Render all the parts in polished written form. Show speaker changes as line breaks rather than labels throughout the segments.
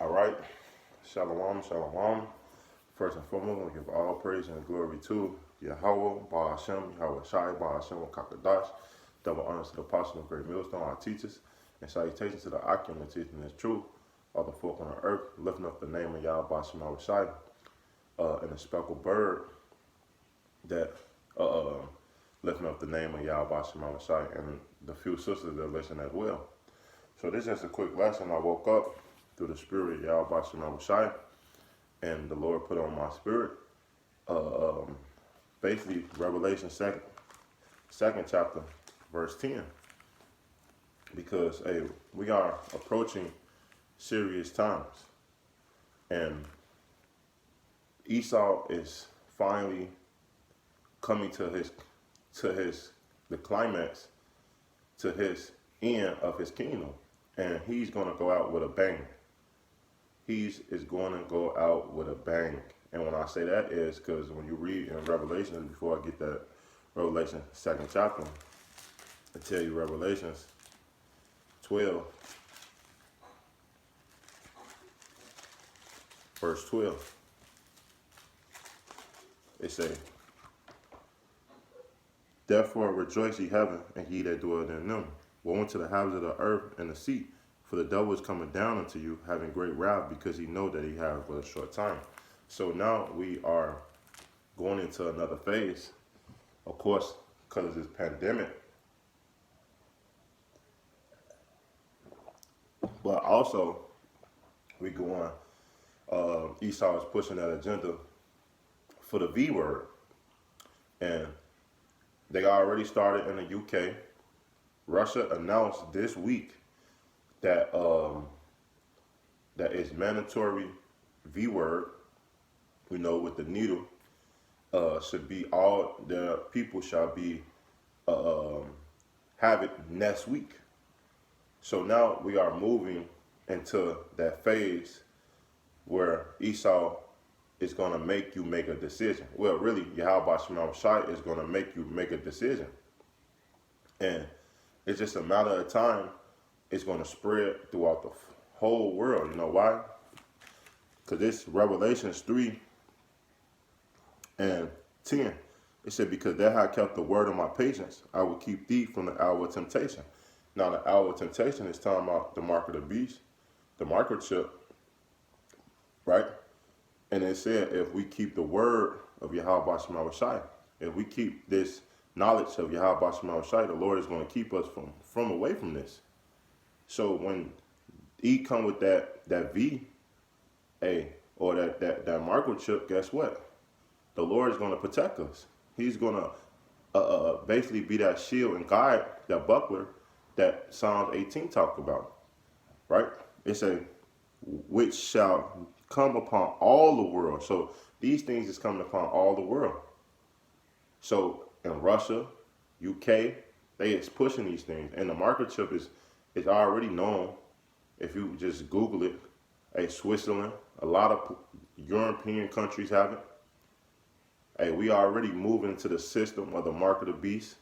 All right. Shalom, shalom. First and foremost, I give all praise and glory to Yahweh, Baal Hashem, Yahweh Shai, Baal Hashem, Kakadash. Double honors to the apostle of Great Millstone, our teachers, and salutations to the Akim and teaching this truth, all the folk on the earth, lifting up the name of Yahweh, Baal Hashem, Yahweh Shai, and the speckled bird that lifting up the name of Yahweh, Baal Hashem, Yahweh Shai, and the few sisters that listen as well. So this is just a quick lesson. I woke up through the spirit of Yahweh, Baal Hashem, Yahweh Shai, and the Lord put on my spirit, basically Revelation second chapter, verse 10. Because hey, we are approaching serious times, and Esau is finally coming to the climax, to his end of his kingdom, and he's gonna go out with a bang. He is going to go out with a bang. And when I say that is because when you read in Revelation, before I get that Revelation second chapter, I tell you Revelations 12, verse 12. It say, "Therefore rejoice ye heaven, and ye that dwell in them. Woe unto the houses of the earth and the sea, for the devil is coming down unto you, having great wrath, because he know that he have but a short time." So now we are going into another phase, of course, because of this pandemic. But also, we going, Esau is pushing that agenda for the V word. And they already started in the UK. Russia announced this week that that is mandatory V word, with the needle, should be all the people shall be have it next week. So now we are moving into that phase where Esau is going to make you make a decision. Well, really, Yahweh Shema Shai is going to make you make a decision. And it's just a matter of time. It's going to spread throughout the whole world. You know why? Because this Revelations 3 and 10, it said, "Because thou hast kept the word of my patience, I will keep thee from the hour of temptation." Now, the hour of temptation is talking about the mark of the beast, the microchip, right? And it said, if we keep the word of Yahweh Shema Shai, if we keep this knowledge of Yahweh Shema Shai, the Lord is going to keep us from away from this. So when he come with that V, or that microchip, guess what? The Lord is going to protect us. He's going to basically be that shield and guide, that buckler that Psalms 18 talked about, right? It says, which shall come upon all the world. So these things is coming upon all the world. So in Russia, UK, they is pushing these things, and the microchip is already known. If you just Google it, Switzerland, a lot of European countries have it. We already moving into the system of the mark of the beast,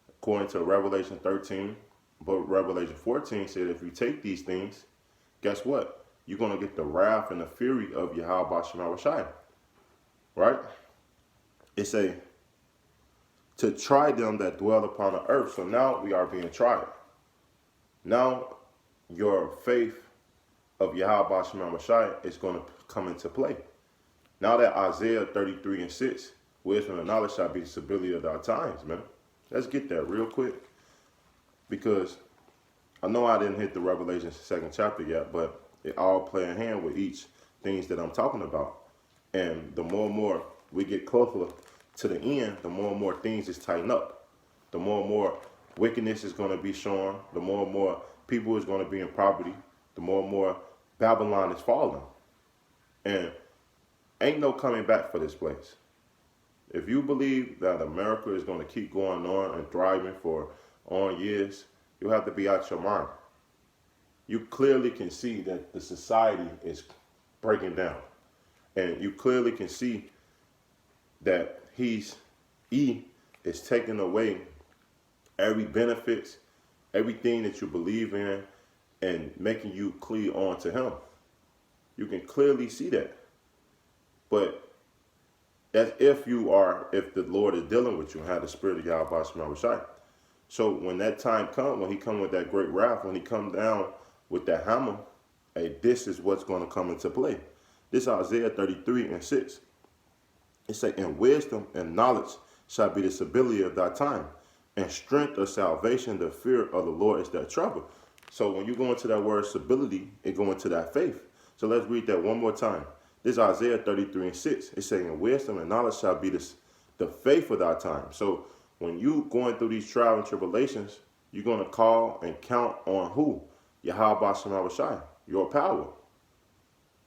according to Revelation 13. But Revelation 14 said if you take these things, guess what? You're going to get the wrath and the fury of Yahweh Shema Shai. Right? It say, to try them that dwell upon the earth. So now we are being tried. Now your faith of Yahweh Shema Shai is going to come into play. Now that Isaiah 33 and 6, wisdom and knowledge shall be the stability of our times, man. Let's get that real quick. Because I know I didn't hit the Revelation second chapter yet, but it all play in hand with each things that I'm talking about. And the more and more we get closer to the end, the more and more things is tighten up. The more and more wickedness is going to be shown. The more and more people is going to be in poverty. The more and more Babylon is falling. And ain't no coming back for this place. If you believe that America is going to keep going on and thriving for on years, you have to be out your mind. You clearly can see that the society is breaking down. And you clearly can see that he is taking away every benefits, everything that you believe in, and making you cleave on to him. You can clearly see that. But that's if the Lord is dealing with you and have the spirit of Yahweh Shema Shai. So when that time comes, when he come with that great wrath, when he come down with that hammer, hey, this is what's going to come into play. This Isaiah 33:6. It say, "And wisdom and knowledge shall be the stability of thy time, and strength of salvation, the fear of the Lord is that trouble." So when you go into that word stability, it go into that faith. So let's read that one more time. This Isaiah 33:6. It's saying, "Wisdom and knowledge shall be the faith of thy time." So when you going through these trials and tribulations, you're going to call and count on who? Yahweh Shema Shai, your power.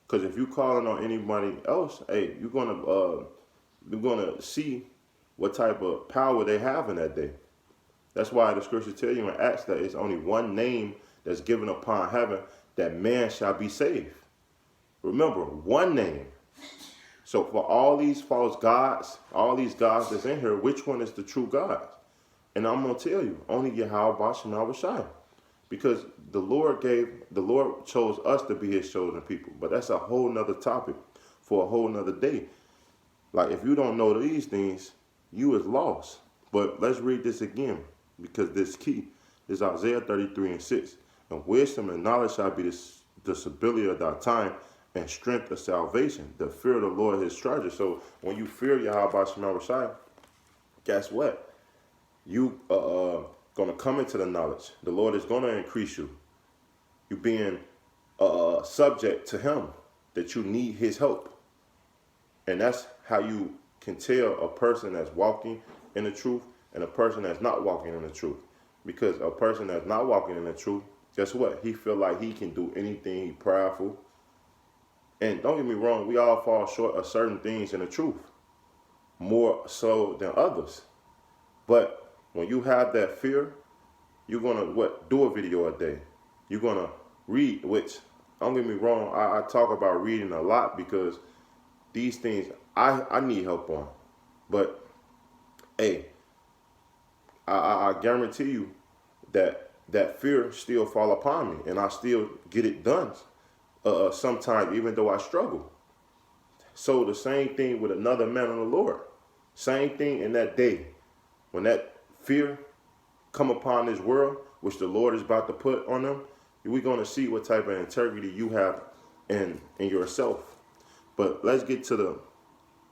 Because if you calling on anybody else, hey, you're gonna see what type of power they have in that day. That's why the scriptures tell you in Acts that it's only one name that's given upon heaven that man shall be saved. Remember, one name. So for all these false gods, all these gods that's in here, which one is the true God? And I'm gonna tell you, only Yahweh Shema Shai. Because the Lord chose us to be his chosen people. But that's a whole nother topic for a whole nother day. Like if you don't know these things, you is lost. But let's read this again, because this key is Isaiah 33:6. "And wisdom and knowledge shall be the stability of thy time, and strength of salvation. The fear of the Lord is his treasure." So when you fear Yahweh Shema Shai, guess what? You gonna come into the knowledge. The Lord is gonna increase you. You being subject to him, that you need his help. And that's how you can tell a person that's walking in the truth and a person that's not walking in the truth. Because a person that's not walking in the truth, guess what? He feel like he can do anything. He prideful. And don't get me wrong, we all fall short of certain things in the truth, more so than others. But when you have that fear, you're gonna do a video a day. You're gonna read, which don't get me wrong, I talk about reading a lot because these things I need help on. But hey, I guarantee you that fear still fall upon me, and I still get it done. Sometimes, even though I struggle. So the same thing with another man of the Lord. Same thing in that day, when that fear come upon this world, which the Lord is about to put on them, we're going to see what type of integrity you have in yourself. But let's get to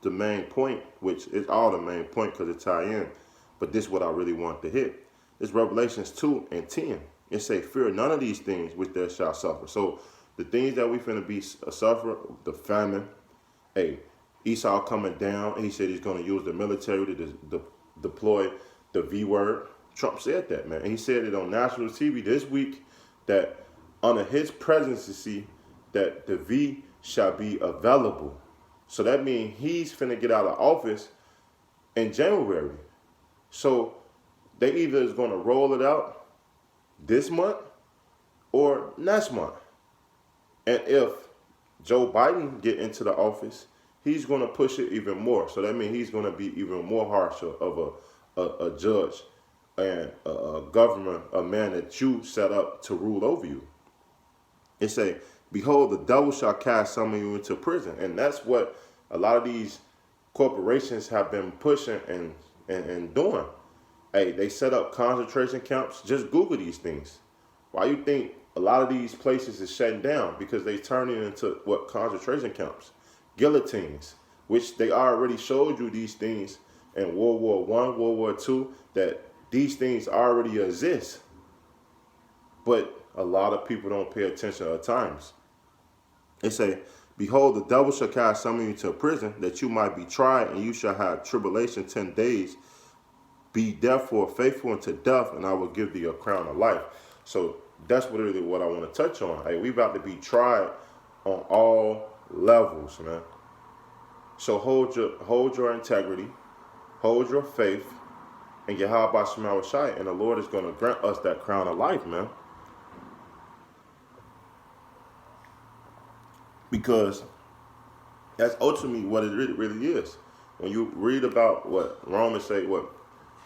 the main point, which is all the main point because it tie in. But this is what I really want to hit. It's Revelations 2:10. It say, "Fear none of these things which they shall suffer." So the things that we finna be suffer, the famine, hey, Esau coming down, and he said he's going to use the military to deploy the V word. Trump said that, man. And he said it on national TV this week that under his presidency that the V shall be available. So that means he's finna get out of office in January. So they either is going to roll it out this month or next month. And if Joe Biden get into the office, he's going to push it even more. So that means he's going to be even more harsh of a judge and a government, a man that you set up to rule over you. It say, "Behold, the devil shall cast some of you into prison." And that's what a lot of these corporations have been pushing and doing. Hey, they set up concentration camps. Just Google these things. Why you think a lot of these places is shutting down? Because they turning into concentration camps, guillotines, which they already showed you these things in World War I, World War II, that these things already exist. But a lot of people don't pay attention at times. They say, "Behold, the devil shall cast some of you into prison, that you might be tried, and you shall have tribulation 10 days. Be therefore faithful unto death, and I will give thee a crown of life." So that's really what I want to touch on. Hey, we about to be tried on all levels, man. So hold your integrity, hold your faith, and Yahweh Shema Shai, and the Lord is going to grant us that crown of life, man. Because that's ultimately what it really is. When you read about what Romans say, what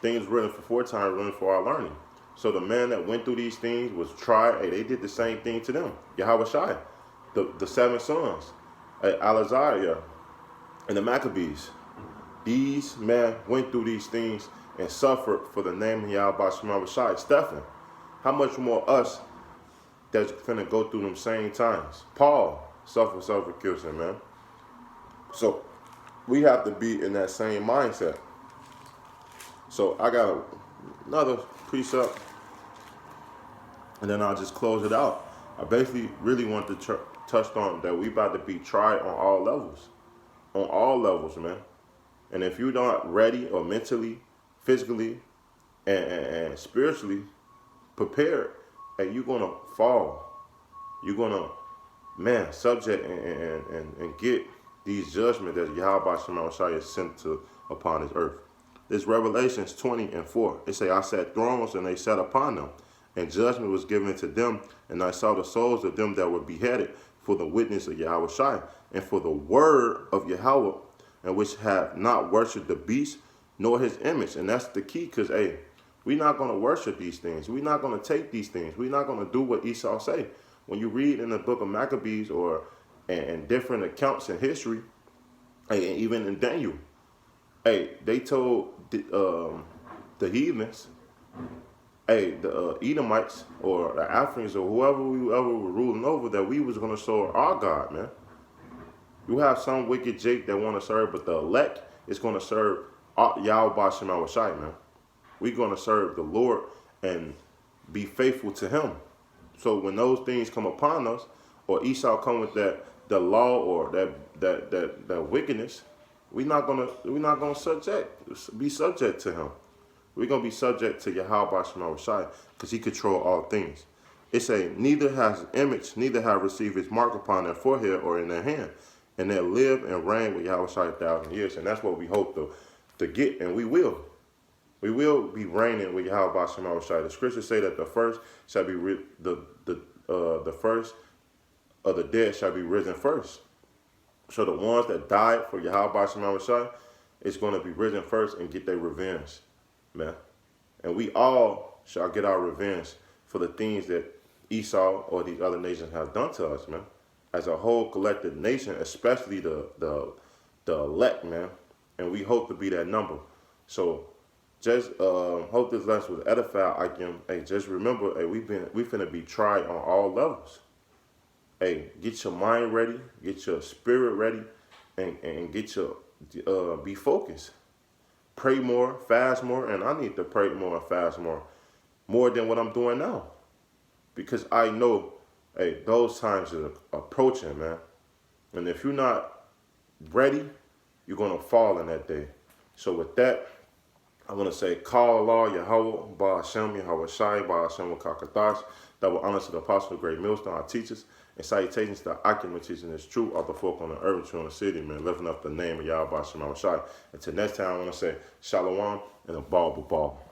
things written for foretime, written for our learning. So the man that went through these things was tried. Hey, they did the same thing to them. Yahweh Shai. the seven sons, Alaziah and the Maccabees. These men went through these things and suffered for the name of Yahweh Shema Shai. Stephen, how much more us that's finna go through them same times? Paul suffered persecution, man. So we have to be in that same mindset. So I got another precept, and then I'll just close it out. I basically really want to touch on that we about to be tried on all levels. On all levels, man. And if you're not ready or mentally, physically, and spiritually prepared, and you're going to fall. You're going to, man, subject and get these judgments that Yahweh Shema Shai is sent upon this earth. This Revelations 20:4. It say, I sat thrones and they sat upon them, and judgment was given to them, and I saw the souls of them that were beheaded for the witness of Yahweh Shai, and for the word of Yahweh, and which have not worshipped the beast, nor his image. And that's the key, because, hey, we're not going to worship these things. We're not going to take these things. We're not going to do what Esau say. When you read in the book of Maccabees or and different accounts in history, and even in Daniel, hey, they told the heathens, hey, the Edomites or the Africans or whoever we ever were ruling over, that we was going to serve our God, man. You have some wicked Jake that want to serve, but the elect is going to serve Yahweh Shema Shai, man. We're going to serve the Lord and be faithful to him. So when those things come upon us, or Esau come with the law or that wickedness, we're not gonna be subject to him. We're gonna be subject to Yahweh Shema Shai, because he control all things. It say, neither has image, neither have received his mark upon their forehead or in their hand, and they'll live and reign with Yahweh Shai 1,000 years. And that's what we hope to get, and we will. We will be reigning with Yahweh Shema Shai. The scriptures say that the first shall be the first of the dead shall be risen first. So the ones that died for Yahweh Shema Shai is going to be risen first and get their revenge, man. And we all shall get our revenge for the things that Esau or these other nations have done to us, man. As a whole collective nation, especially the elect, man. And we hope to be that number. So just hope this lesson was edified. Hey, just remember, hey, we finna be tried on all levels. Hey, get your mind ready, get your spirit ready, and get your be focused. Pray more, fast more, and I need to pray more and fast more than what I'm doing now, because I know, hey, those times are approaching, man. And if you're not ready, you're gonna fall in that day. So with that, I want to say, call Allah, Yahweh, Ba Hashem, Yahweh Shai, Ba Hashem, Kakatash. That will honor to the apostle of Great Millstone, our teachers, and salutations to Akim, teaching this truth of the folk on the earth and true in the city, man, lifting up the name of Yahweh Shema Shai. Until next time, I want to say, Shalom and a ball.